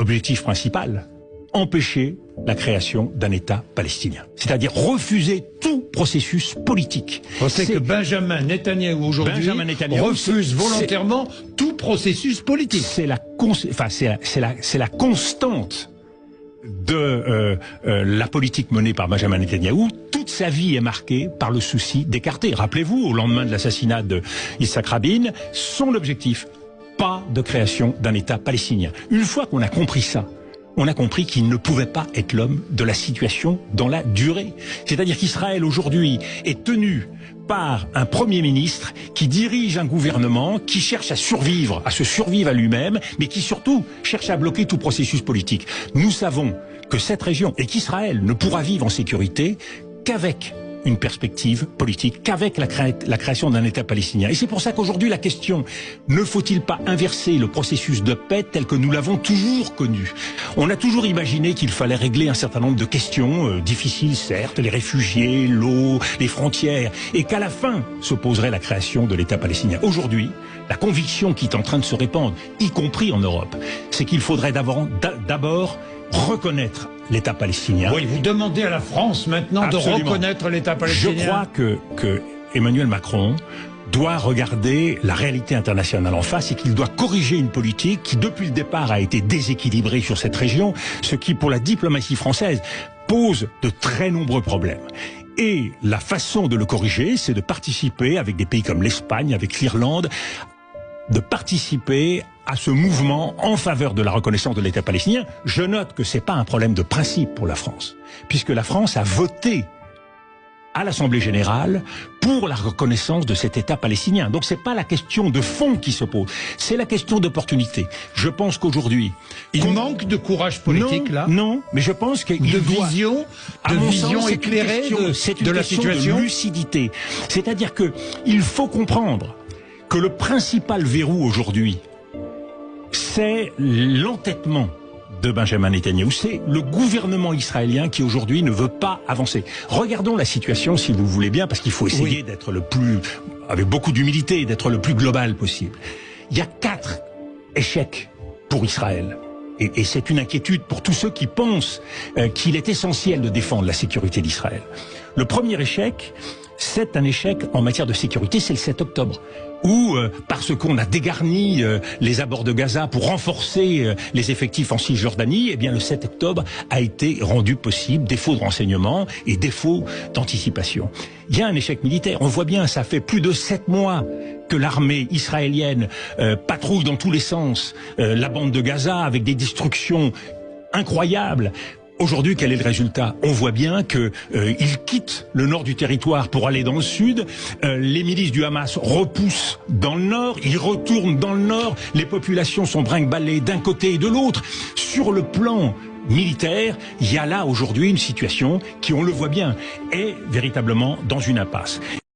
objectif principal, empêcher la création d'un État palestinien. C'est-à-dire refuser tout processus politique. On sait que Benjamin Netanyahou aujourd'hui refuse volontairement tout processus politique. C'est la constante de la politique menée par Benjamin Netanyahou. Toute sa vie est marquée par le souci d'écarter. Rappelez-vous, au lendemain de l'assassinat de Yitzhak Rabin, son objectif, pas de création d'un État palestinien. Une fois qu'on a compris ça, on a compris qu'il ne pouvait pas être l'homme de la situation dans la durée. C'est-à-dire qu'Israël aujourd'hui est tenu par un Premier ministre qui dirige un gouvernement qui cherche à se survivre à lui-même, mais qui surtout cherche à bloquer tout processus politique. Nous savons que cette région et qu'Israël ne pourra vivre en sécurité qu'avec une perspective politique, qu'avec la création d'un État palestinien. Et c'est pour ça qu'aujourd'hui la question, ne faut-il pas inverser le processus de paix tel que nous l'avons toujours connu? On a toujours imaginé qu'il fallait régler un certain nombre de questions, difficiles certes, les réfugiés, l'eau, les frontières, et qu'à la fin se poserait la création de l'État palestinien. Aujourd'hui, la conviction qui est en train de se répandre, y compris en Europe, c'est qu'il faudrait d'abord reconnaître l'État palestinien. Oui, vous demandez à la France maintenant de reconnaître l'État palestinien. Je crois que Emmanuel Macron doit regarder la réalité internationale en face et qu'il doit corriger une politique qui, depuis le départ, a été déséquilibrée sur cette région, ce qui, pour la diplomatie française, pose de très nombreux problèmes. Et la façon de le corriger, c'est de participer, avec des pays comme l'Espagne, avec l'Irlande, de participer à ce mouvement en faveur de la reconnaissance de l'État palestinien. Je note que c'est pas un problème de principe pour la France, puisque la France a voté à l'Assemblée générale pour la reconnaissance de cet État palestinien. Donc c'est pas la question de fond qui se pose, c'est la question d'opportunité. Je pense qu'aujourd'hui... Il manque de courage politique, là? Non, mais je pense qu'il doit... vision éclairée de la situation, de lucidité. C'est-à-dire que il faut comprendre que le principal verrou aujourd'hui, c'est l'entêtement de Benjamin Netanyahou. C'est le gouvernement israélien qui aujourd'hui ne veut pas avancer. Regardons la situation, si vous voulez bien, parce qu'il faut essayer d'être avec beaucoup d'humilité, d'être le plus global possible. Il y a 4 échecs pour Israël. Et c'est une inquiétude pour tous ceux qui pensent qu'il est essentiel de défendre la sécurité d'Israël. Le premier échec, c'est un échec en matière de sécurité, c'est le 7 octobre. Où, parce qu'on a dégarni les abords de Gaza pour renforcer les effectifs en Cisjordanie, eh bien le 7 octobre a été rendu possible, défaut de renseignement et défaut d'anticipation. Il y a un échec militaire, on voit bien, ça fait plus de 7 mois que l'armée israélienne patrouille dans tous les sens la bande de Gaza avec des destructions incroyables. Aujourd'hui, quel est le résultat? On voit bien que ils quittent le nord du territoire pour aller dans le sud. Les milices du Hamas repoussent dans le nord, ils retournent dans le nord. Les populations sont brinque-ballées d'un côté et de l'autre. Sur le plan militaire, il y a là aujourd'hui une situation qui, on le voit bien, est véritablement dans une impasse.